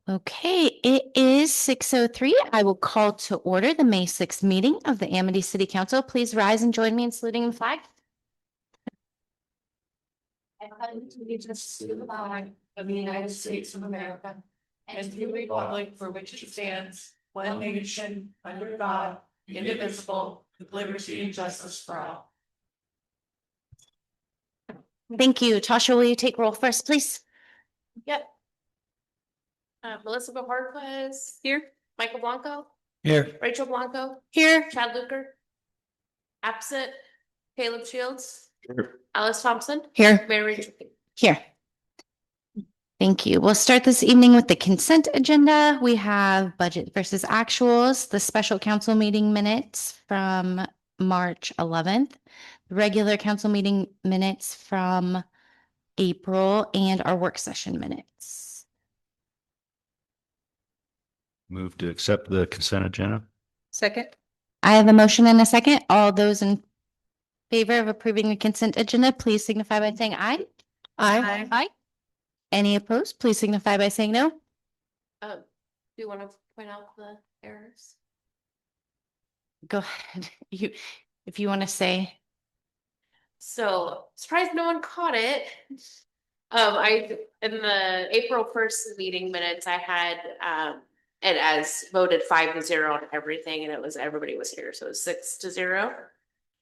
Okay, it is 6:03. I will call to order the May 6th meeting of the Amity City Council. Please rise and join me in saluting the flag. I pledge allegiance to the flag of the United States of America and to the republic for which it stands, one nation, under God, indivisible, with liberty and justice for all. Thank you. Tasha, will you take roll first, please? Yep. Melissa Bajorquez here. Michael Blanco Here. Rachel Blanco Here. Chad Luker absent. Caleb Shields Here. Alice Thompson Here. Mary Rachel. Here. Thank you. We'll start this evening with the consent agenda. We have budget versus actuals, the special council meeting minutes from March 11th, regular council meeting minutes from April, and our work session minutes. Move to accept the consent agenda. Second. I have a motion and a second. All those in favor of approving the consent agenda, please signify by saying aye. Aye. Aye. Any opposed, please signify by saying no. Do you want to point out the errors? Go ahead. If you want to say. So surprised no one caught it. In the April 1st meeting minutes, I had it as voted 5-0 on everything, and it was everybody was here, so it was 6-0.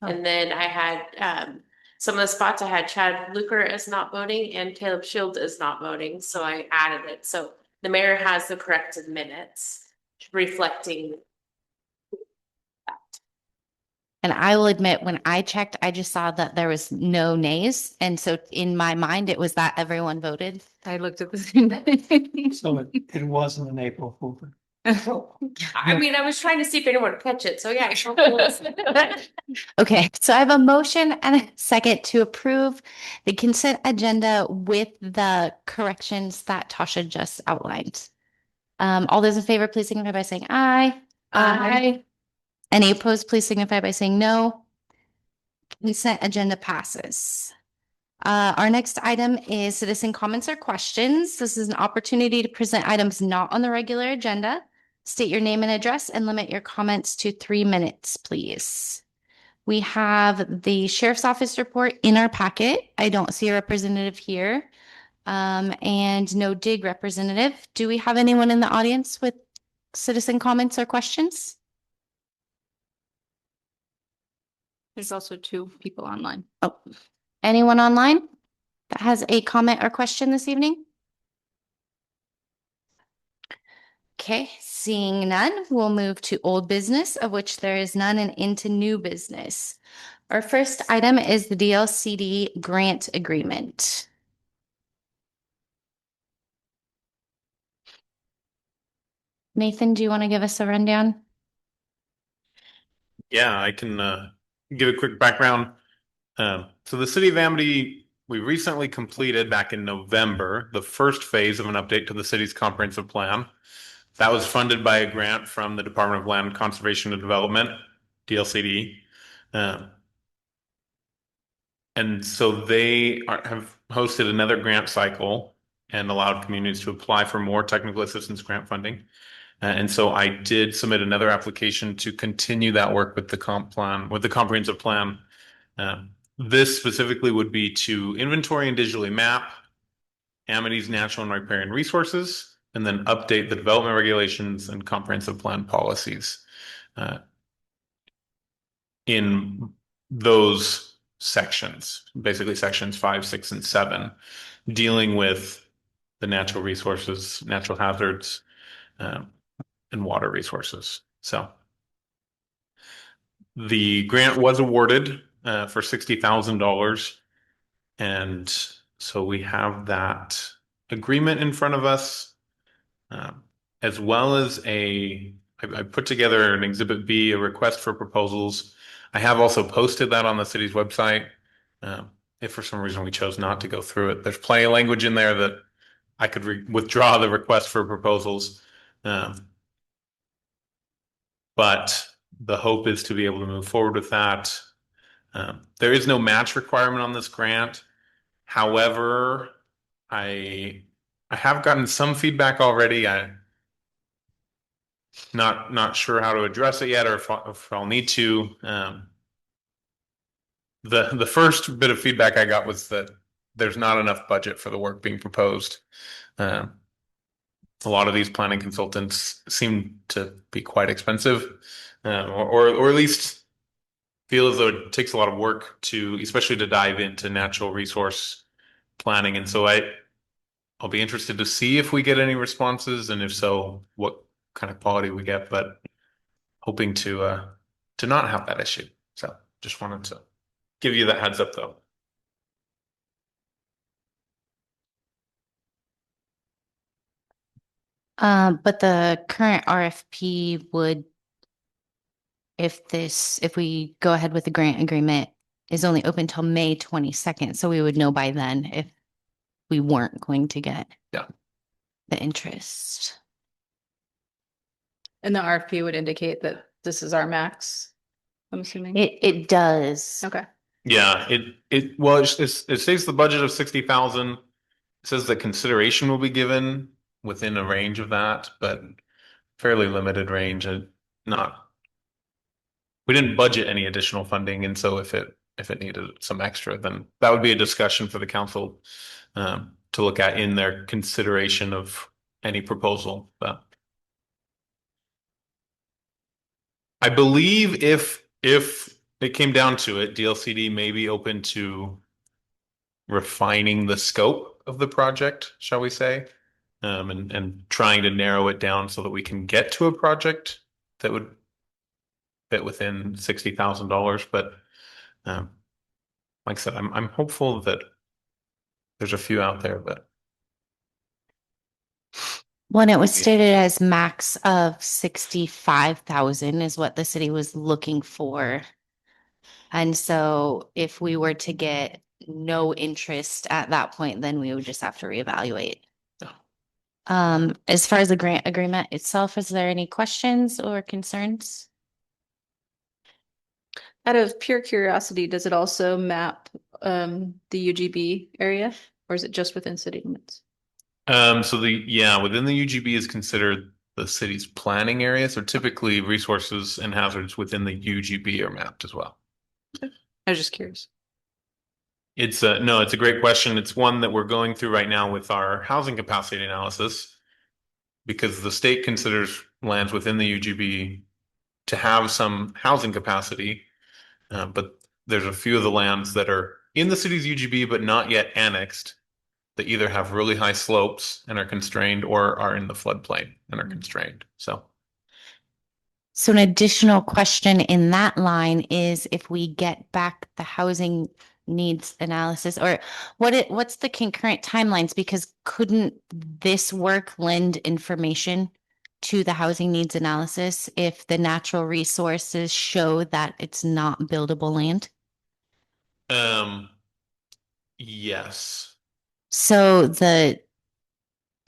Oh. And then I had some of the spots I had Chad Luker as not voting and Caleb Shields as not voting, so I added it. So the mayor has the corrected minutes reflecting. And I will admit, when I checked, I just saw that there was no nays. And so in my mind, it was that everyone voted. I looked at the same thing. So it wasn't an April Fool. I mean, I was trying to see if anyone would catch it, so yeah. Okay, so I have a motion and a second to approve the consent agenda with the corrections that Tasha just outlined. All those in favor, please signify by saying aye. Aye. Any opposed, please signify by saying no. Consent agenda passes. Our next item is citizen comments or questions. This is an opportunity to present items not on the regular agenda. State your name and address and limit your comments to 3 minutes, please. We have the sheriff's office report in our packet. I don't see a representative here. And no dig representative. Do we have anyone in the audience with citizen comments or questions? There's also 2 people online. Oh, anyone online that has a comment or question this evening? Okay, seeing none, we'll move to old business, of which there is none, and into new business. Our first item is the DLCD grant agreement. Nathan, do you want to give us a rundown? Yeah, I can give a quick background. So the city of Amity, we recently completed back in November the first phase of an update to the city's comprehensive plan. That was funded by a grant from the Department of Land Conservation and Development, DLCD. And so they have hosted another grant cycle and allowed communities to apply for more technical assistance grant funding. And so I did submit another application to continue that work with the comprehensive plan. This specifically would be to inventory and digitally map Amity's natural and riparian resources, and then update the development regulations and comprehensive plan policies in those sections, basically sections 5, 6, and 7, dealing with the natural resources, natural hazards, and water resources. So the grant was awarded for $60,000. And so we have that agreement in front of us, as well as I put together an Exhibit B, a request for proposals. I have also posted that on the city's website. If for some reason we chose not to go through it, there's plenty of language in there that I could withdraw the request for proposals. But the hope is to be able to move forward with that. There is no match requirement on this grant. However, I I have gotten some feedback already. I'm not sure how to address it yet, or if I'll need to. The first bit of feedback I got was that there's not enough budget for the work being proposed. Um, a lot of these planning consultants seem to be quite expensive, or at least feel as though it takes a lot of work to, especially to dive into natural resource planning. And so I'll be interested to see if we get any responses, and if so, what kind of quality we get. But hoping to not have that issue. So just wanted to give you that heads up, though. But the current RFP would, if we go ahead with the grant agreement, is only open till May 22nd. So we would know by then if we weren't going to get Yeah. the interest. And the RFP would indicate that this is our max, I'm assuming. It does. Okay. Yeah, it states the budget of 60,000. It says that consideration will be given within a range of that, but fairly limited range, and not. We didn't budget any additional funding, and so if it needed some extra, then that would be a discussion for the council to look at in their consideration of any proposal. But I believe if it came down to it, DLCD may be open to refining the scope of the project, shall we say, and trying to narrow it down so that we can get to a project that would fit within $60,000. But like I said, I'm hopeful that there's a few out there, but When it was Yeah. stated as max of 65,000 is what the city was looking for. And so if we were to get no interest at that point, then we would just have to reevaluate. Yeah. As far as the grant agreement itself, is there any questions or concerns? Out of pure curiosity, does it also map the UGB area, or is it just within city limits? So within the UGB is considered the city's planning area. So typically resources and hazards within the UGB are mapped as well. I was just curious. It's a great question. It's one that we're going through right now with our housing capacity analysis, because the state considers lands within the UGB to have some housing capacity, but there's a few of the lands that are in the city's UGB but not yet annexed, that either have really high slopes and are constrained, or are in the floodplain and are constrained. So So an additional question in that line is if we get back the housing needs analysis, or what's the concurrent timelines? Because couldn't this work lend information to the housing needs analysis if the natural resources show that it's not buildable land? yes. So the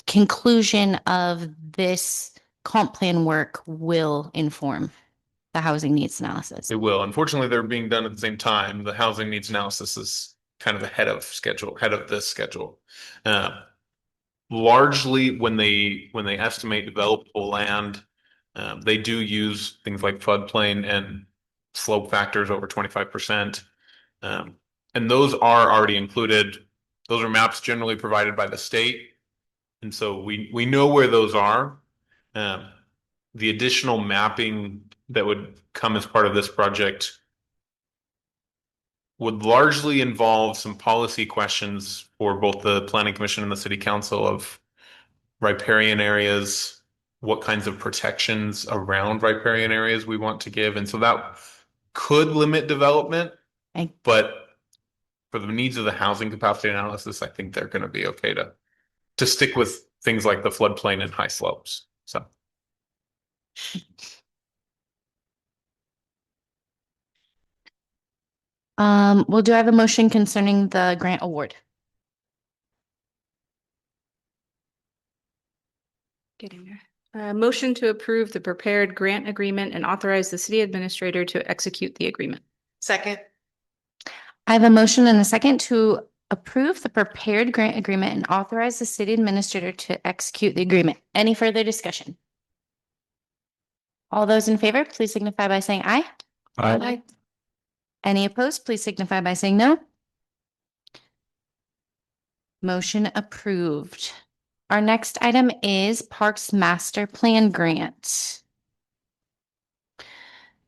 conclusion of this comp plan work will inform the housing needs analysis. It will. Unfortunately, they're being done at the same time. The housing needs analysis is kind of ahead of this schedule. Largely, when they estimate developable land, they do use things like floodplain and slope factors over 25%. And those are already included. Those are maps generally provided by the state. And so we know where those are. The additional mapping that would come as part of this project would largely involve some policy questions for both the Planning Commission and the City Council of riparian areas, what kinds of protections around riparian areas we want to give. And so that could limit development, but for the needs of the housing capacity analysis, I think they're going to be okay to stick with things like the floodplain and high slopes. So. Well, do I have a motion concerning the grant award? Getting there. Motion to approve the prepared grant agreement and authorize the city administrator to execute the agreement. Second. I have a motion and a second to approve the prepared grant agreement and authorize the city administrator to execute the agreement. Any further discussion? All those in favor, please signify by saying aye. Aye. Any opposed, please signify by saying no. Motion approved. Our next item is Parks Master Plan Grant.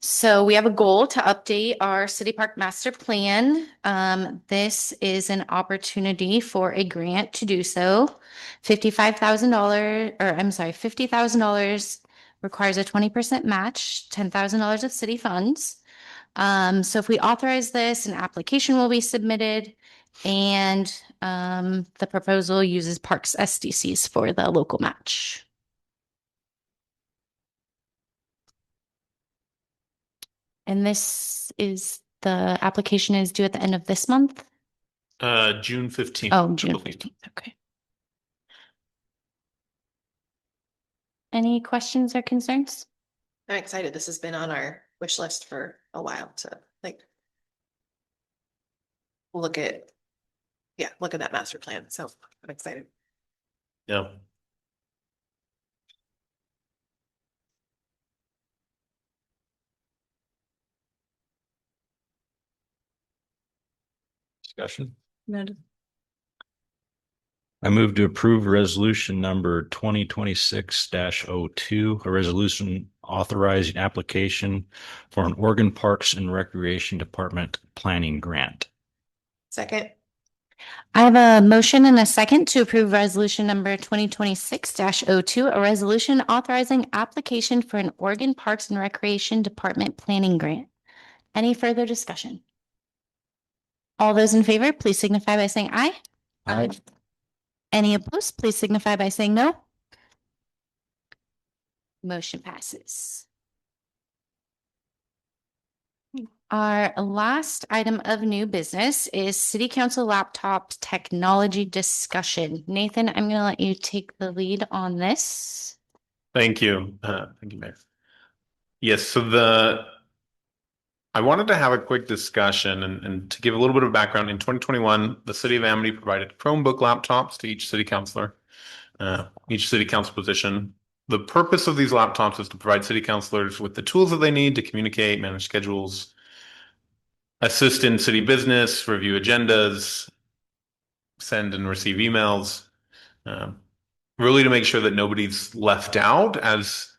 So we have a goal to update our city park master plan. This is an opportunity for a grant to do so. $50,000 requires a 20% match, $10,000 of city funds. So if we authorize this, an application will be submitted and the proposal uses Parks SDCs for the local match. And the application is due at the end of this month? June 15th. Oh, I June believe. 15th. Okay. Any questions or concerns? I'm excited. This has been on our wish list for a while to look at. Yeah, look at that master plan. So I'm excited. Yeah. Discussion. Noted. I move to approve resolution number 2026-02, a resolution authorizing application for an Oregon Parks and Recreation Department planning grant. Second, I have a motion and a second to approve resolution number 2026-02, a resolution authorizing application for an Oregon Parks and Recreation Department planning grant. Any further discussion? All those in favor, please signify by saying aye. Aye. Any opposed, please signify by saying no. Motion passes. Our last item of new business is City Council laptop technology discussion. Nathan, I'm going to let you take the lead on this. Thank you. Thank you, Mayor. Yes, I wanted to have a quick discussion and to give a little bit of background. In 2021, the city of Amity provided Chromebook laptops to each city councilor, each city council position. The purpose of these laptops is to provide city councilors with the tools that they need to communicate, manage schedules, assist in city business, review agendas, send and receive emails, really to make sure that nobody's left out as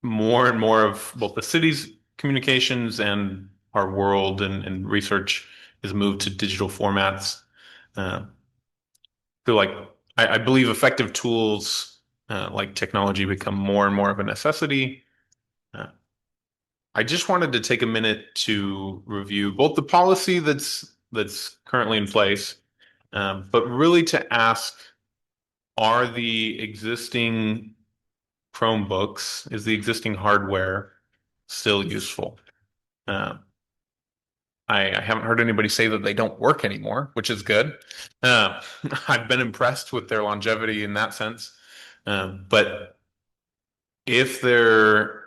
more and more of both the city's communications and our world and research is moved to digital formats. Feel like I believe effective tools like technology become more and more of a necessity. I just wanted to take a minute to review both the policy that's currently in place, but really to ask, are the existing Chromebooks, is the existing hardware still useful? I haven't heard anybody say that they don't work anymore, which is good. I've been impressed with their longevity in that sense. But if there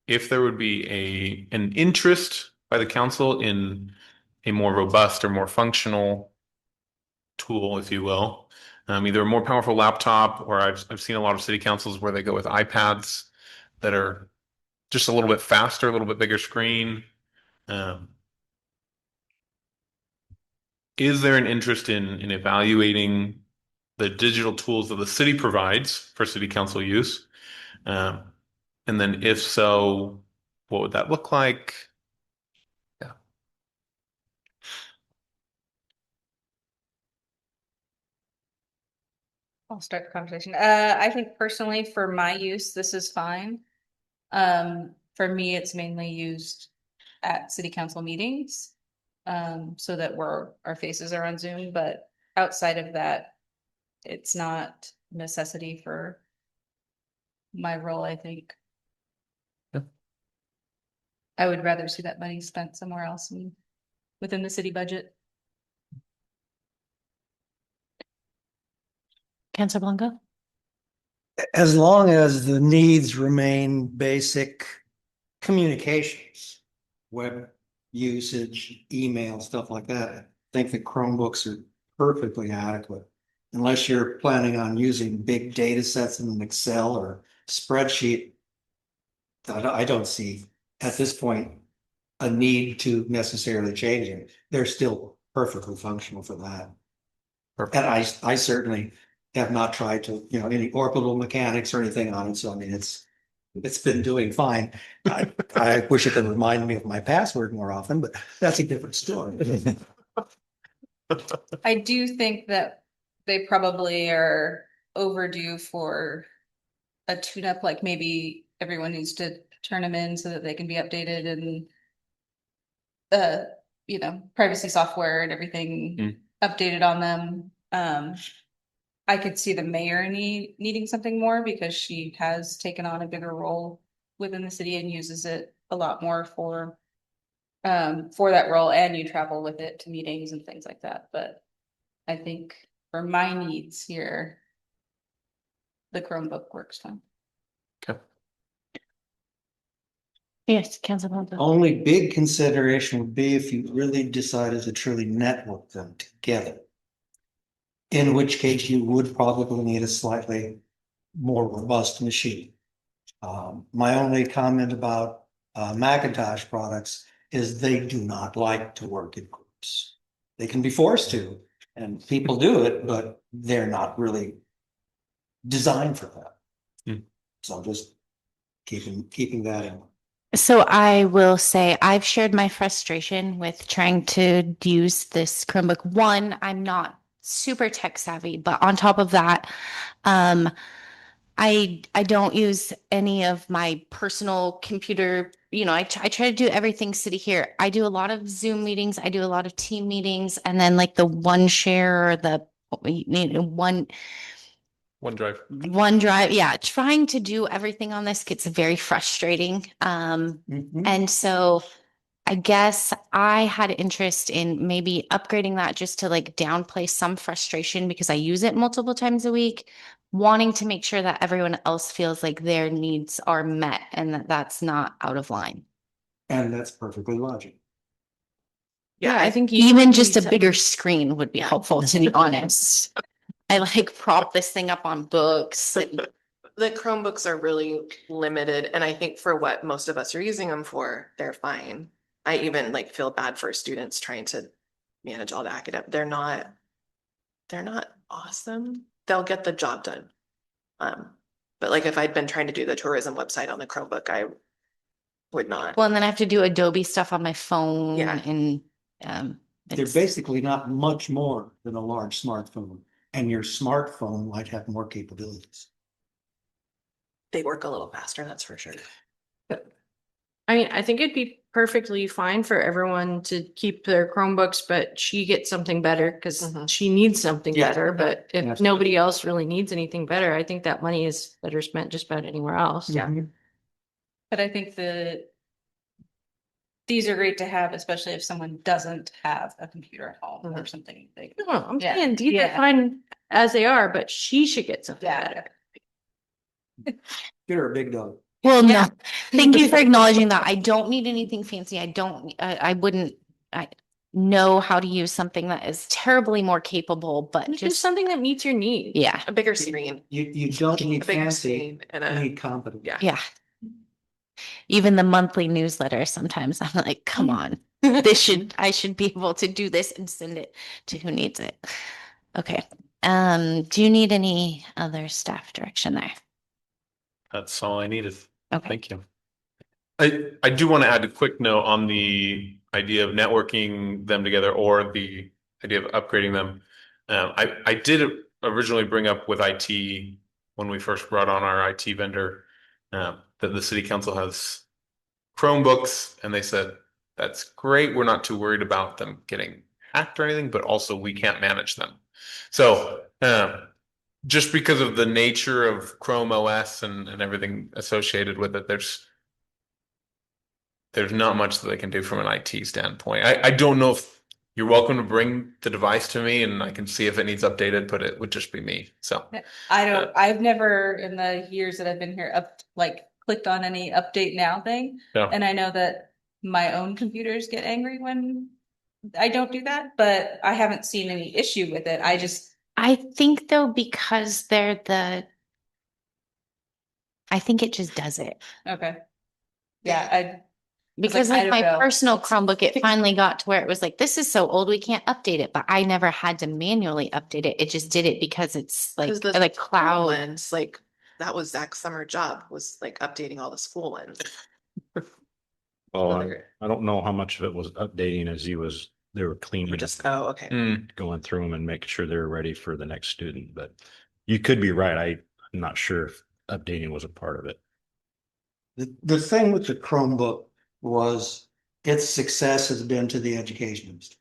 would be an interest by the council in a more robust or more functional tool, if you will, either a more powerful laptop, or I've seen a lot of city councils where they go with iPads that are just a little bit faster, a little bit bigger screen. Is there an interest in evaluating the digital tools that the city provides for city council use? And then if so, what would that look like? Yeah. I'll start the conversation. I think personally for my use, this is fine. For me, it's mainly used at city council meetings. So that our faces are on Zoom, but outside of that, it's not necessity for my role, I think. Yeah. I would rather see that money spent somewhere else within the city budget. Councilor Blanco? As long as the needs remain basic communications, web usage, email, stuff like that, I think the Chromebooks are perfectly adequate. Unless you're planning on using big data sets in an Excel or spreadsheet, I don't see at this point a need to necessarily change it. They're still perfectly functional for that. Perfect. And I certainly have not tried to, any orbital mechanics or anything on it. So I mean, it's been doing fine. I wish it could remind me of my password more often, but that's a different story. I do think that they probably are overdue for a tune-up, like maybe everyone needs to turn them in so that they can be updated and privacy software and everything updated on them. I could see the mayor needing something more because she has taken on a bigger role within the city and uses it a lot more for that role, and you travel with it to meetings and things like that. But I think for my needs here, the Chromebook works fine. Okay. Yes, Councilman. Only big consideration would be if you really decided to truly network them together. In which case you would probably need a slightly more robust machine. My only comment about Macintosh products is they do not like to work in groups. They can be forced to, and people do it, but they're not really designed for that. So just keeping that in mind. So I will say I've shared my frustration with trying to use this Chromebook. One, I'm not super tech savvy, but on top of that, I don't use any of my personal computer. I try to do everything city here. I do a lot of Zoom meetings. I do a lot of team meetings, and then like the one share or the OneDrive. OneDrive. Yeah, trying to do everything on this gets very frustrating. And so I guess I had interest in maybe upgrading that just to like downplay some frustration because I use it multiple times a week, wanting to make sure that everyone else feels like their needs are met and that that's not out of line. And that's perfectly logical. Yeah, I think even just a bigger screen would be helpful, to be honest. I like prop this thing up on books. The Chromebooks are really limited, and I think for what most of us are using them for, they're fine. I even like feel bad for students trying to manage all the academic. They're not awesome. They'll get the job done. But like if I'd been trying to do the tourism website on the Chromebook, I would not. Well, and then I have to do Adobe stuff on my phone Yeah. and They're it's- basically not much more than a large smartphone, and your smartphone might have more capabilities. They work a little faster, that's for sure. I mean, I think it'd be perfectly fine for everyone to keep their Chromebooks, but she gets something better because Mhm. she needs something Yeah. better. But if Yes. nobody else really needs anything better, I think that money is better spent just about anywhere else. Yeah. But I think these are great to have, especially if someone doesn't have a computer at home or something. No, I'm Yeah. saying these Yeah. are fine as they are, but she should get something Yeah. better. You're a big dog. Well, Yeah. no, thank you for acknowledging that. I don't need anything fancy. I wouldn't, I know how to use something that is terribly more capable, but Just just, something that meets your needs. yeah, A bigger screen, You don't need a bigger fancy, screen and you a, need competent. yeah. yeah. Even the monthly newsletter, sometimes I'm like, come on, I should be able to do this and send it to who needs it. Okay. Do you need any other staff direction there? That's all I needed. Okay. Thank you. I do want to add a quick note on the idea of networking them together or the idea of upgrading them. I did originally bring up with IT when we first brought on our IT vendor that the city council has Chromebooks, and they said that's great. We're not too worried about them getting hacked or anything, but also we can't manage them. So just because of the nature of Chrome OS and everything associated with it, there's not much that they can do from an IT standpoint. I don't know if you're welcome to bring the device to me and I can see if it needs updated, but it would just be me. So I've never in the years that I've been here clicked on any update now thing. Yeah. And I know that my own computers get angry when I don't do that, but I haven't seen any issue with it. I think though, because I think it just does it. Okay. Yeah, Because I like don't my know. personal Chromebook, it finally got to where it was like, this is so old, we can't update it, but I never had to manually update it. It just did it because it's like, 'Cause the like school cloud. ones, like, that was Zach's summer job, was like updating all the school ones. Well, Other- I don't know how much of it was updating as they were Or cleaning, just, oh, okay. going through them and making sure they're ready for the next student, but you could be right. I'm not sure if updating was a part of it. The thing with the Chromebook was its success has been to the education industry.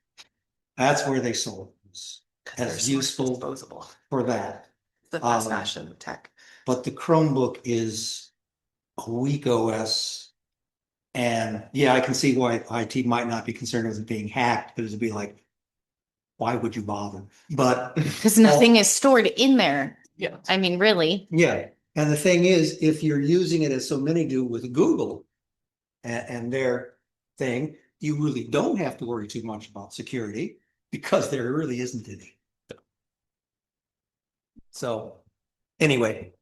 That's where they sold it. 'Cause As they're so useful disposable. for that. The fast Um, fashion tech. But the Chromebook is a weak OS. And yeah, I can see why IT might not be concerned with it being hacked, but it'd be like, why would you bother? But Because nothing is stored in there. Yeah. I mean, really. yeah, and the thing is, if you're using it as so many do with Google and their thing, you really don't have to worry too much about security because there really isn't any. So anyway,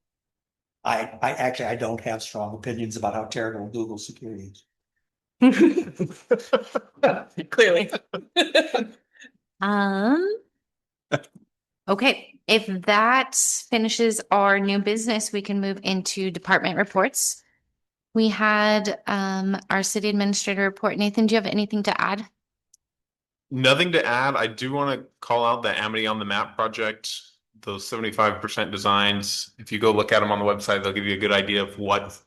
I don't have strong opinions about how terrible Google security is. Clearly. Okay, if that finishes our new business, we can move into department reports. We had our city administrator report. Nathan, do you have anything to add? Nothing to add. I do want to call out the Amity on the Map project. Those 75% designs. If you go look at them on the website, they'll give you a good idea of what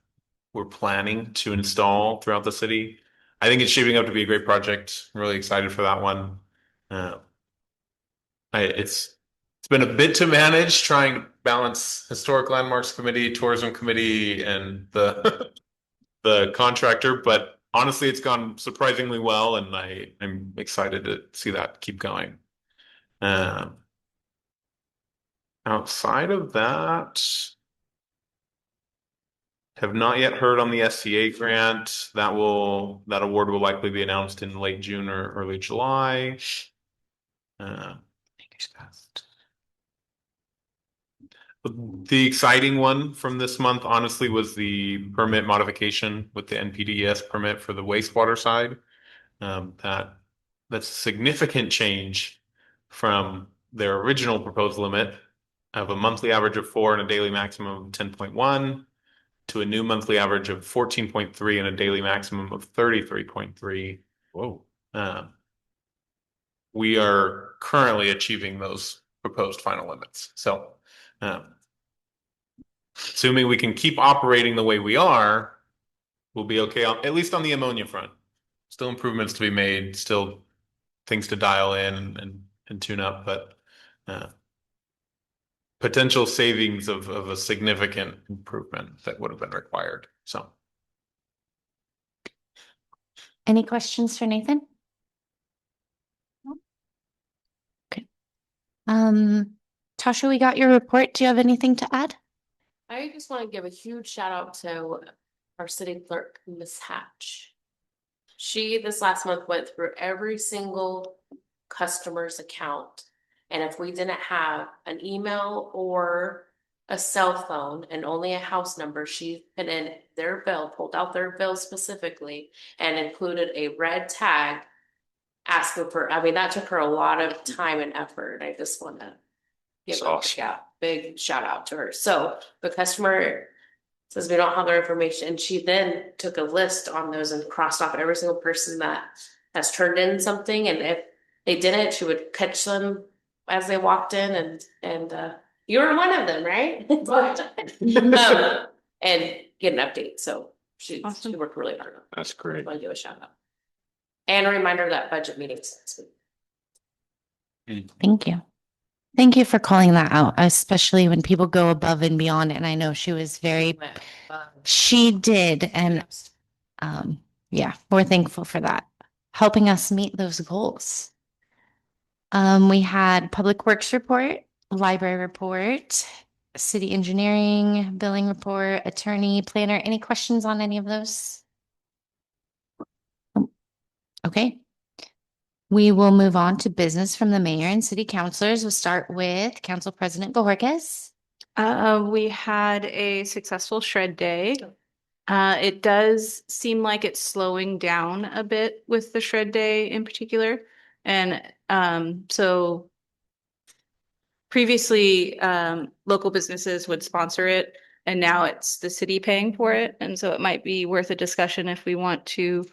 we're planning to install throughout the city. I think it's shaping up to be a great project. I'm really excited for that one. It's been a bit to manage trying to balance historic landmarks committee, tourism committee, and the the contractor, but honestly, it's gone surprisingly well, and I'm excited to see that keep going. Outside of that, have not yet heard on the SCA grant. That award will likely be announced in late June or early July. Fingers crossed. The exciting one from this month, honestly, was the permit modification with the NPDES permit for the wastewater side. That's a significant change from their original proposed limit of a monthly average of 4 and a daily maximum of 10.1 to a new monthly average of 14.3 and a daily maximum of 33.3. Whoa. We are currently achieving those proposed final limits. So, assuming we can keep operating the way we are, we'll be okay, at least on the ammonia front. Still improvements to be made, still things to dial in and tune up, but potential savings of a significant improvement that would have been required. So, Any questions for Nathan? Okay. Tasha, we got your report. Do you have anything to add? I just want to give a huge shout out to our city clerk, Miss Hatch. She, this last month, went through every single customer's account. And if we didn't have an email or a cell phone and only a house number, she put in their bill, pulled out their bill specifically and included a red tag asking for, I mean, that took her a lot of time and effort. I just want to give a big shout out to her. So the customer says we don't have their information. And she then took a list on those and crossed off every single person that has turned in something. And if they didn't, she would catch them as they walked in and you were one of them, right? And get an update. So she worked really hard. That's great. I want to give a shout out. And a reminder that budget meetings next week. Thank you. Thank you for calling that out, especially when people go above and beyond. And I know she was she did. And yeah, we're thankful for that, helping us meet those goals. We had public works report, library report, city engineering, billing report, attorney, planner. Any questions on any of those? Okay. We will move on to business from the mayor and city councilors. We'll start with Council President Bohorquez. We had a successful shred day. It does seem like it's slowing down a bit with the shred day in particular. And so previously, local businesses would sponsor it, and now it's the city paying for it. And so it might be worth a discussion if we want to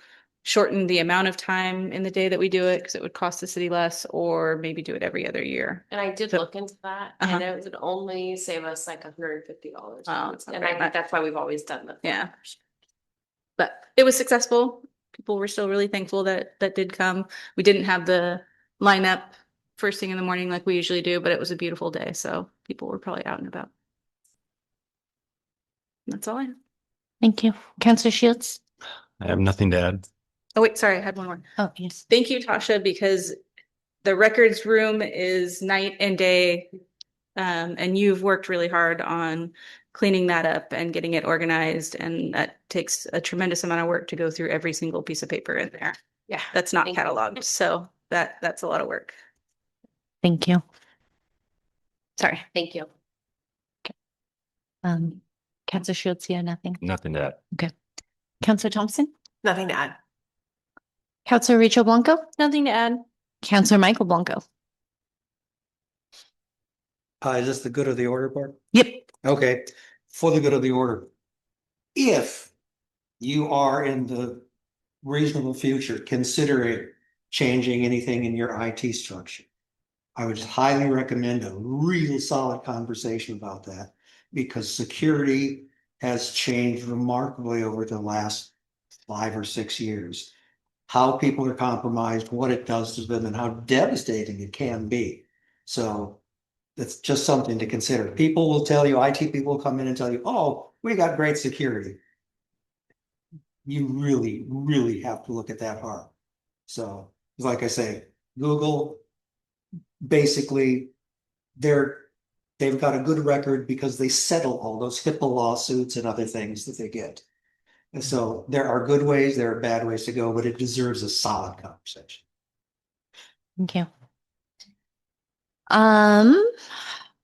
shorten the amount of time in the day that we do it, because it would cost the city less, or maybe do it every other year. And I did So- look into that Uh-huh. and it would only save us like $150. Oh, it's not And very I think much. that's why we've always done that. Yeah. But it was successful. People were still really thankful that did come. We didn't have the lineup first thing in the morning like we usually do, but it was a beautiful day, so people were probably out and about. That's all I have. Thank you. Councilor Shields. I have nothing to add. Oh, wait, sorry, I had one more. Oh, yes. Thank you, Tasha, because the records room is night and day. And you've worked really hard on cleaning that up and getting it organized. And that takes a tremendous amount of work to go through every single piece of paper in there. Yeah. That's not Thank you. cataloged. So that's a lot of work. Thank you. Sorry. Thank you. Councilor Shields, you have nothing. Nothing to add. Councilor Thompson. Nothing to add. Councilor Rachel Blanco. Nothing to add. Councilor Michael Blanco. Is this the good of the order part? Yep. Okay, for the good of the order. If you are in the reasonable future considering changing anything in your IT structure, I would highly recommend a real solid conversation about that, because security has changed remarkably over the last 5 or 6 years. How people are compromised, what it does to them, and how devastating it can be. So it's just something to consider. People will tell you, IT people will come in and tell you, oh, we got great security. You really, really have to look at that hard. So, like I say, Google, basically, they've got a good record because they settle all those HIPAA lawsuits and other things that they get. And so there are good ways, there are bad ways to go, but it deserves a solid conversation. Thank you.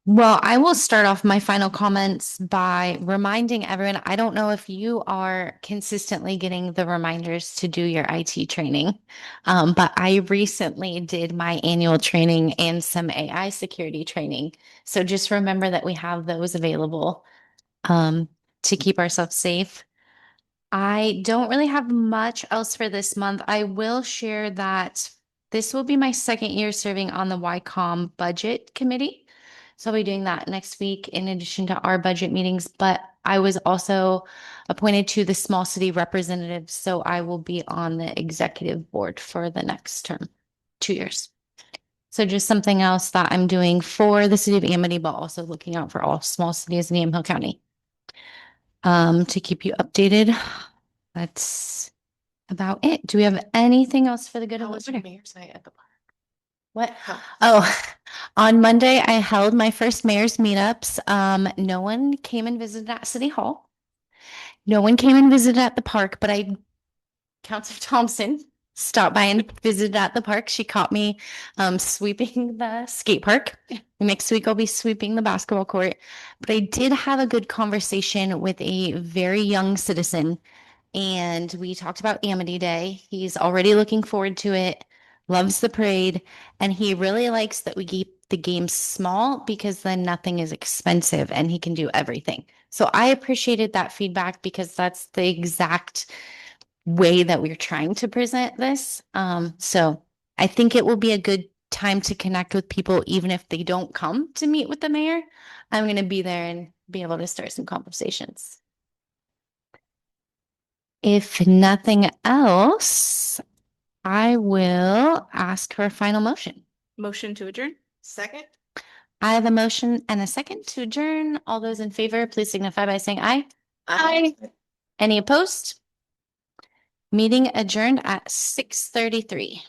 Well, I will start off my final comments by reminding everyone, I don't know if you are consistently getting the reminders to do your IT training, but I recently did my annual training and some AI security training. So just remember that we have those available to keep ourselves safe. I don't really have much else for this month. I will share that this will be my second year serving on the YCOM budget committee. So I'll be doing that next week in addition to our budget meetings, but I was also appointed to the small city representative. So I will be on the executive board for the next term, 2 years. So just something else that I'm doing for the city of Amity, but also looking out for all small cities in Yamhill County. To keep you updated. That's about it. Do we have anything else for the good of How the was your order? mayor's night at the park? What? How- Oh, on Monday, I held my first mayor's meetups. No one came and visited at City Hall. No one came and visited at the park, but Councilor Thompson stopped by and visited at the park. She caught me sweeping the skate park. Next week, I'll be sweeping the basketball court. But I did have a good conversation with a very young citizen, and we talked about Amity Day. He's already looking forward to it, loves the parade, and he really likes that we keep the games small because then nothing is expensive and he can do everything. So I appreciated that feedback because that's the exact way that we're trying to present this. So I think it will be a good time to connect with people, even if they don't come to meet with the mayor. I'm going to be there and be able to start some conversations. If nothing else, I will ask for a final motion. Motion to adjourn. Second? I have a motion and a second to adjourn. All those in favor, please signify by saying aye. Aye. Any opposed? Meeting adjourned at 6:33.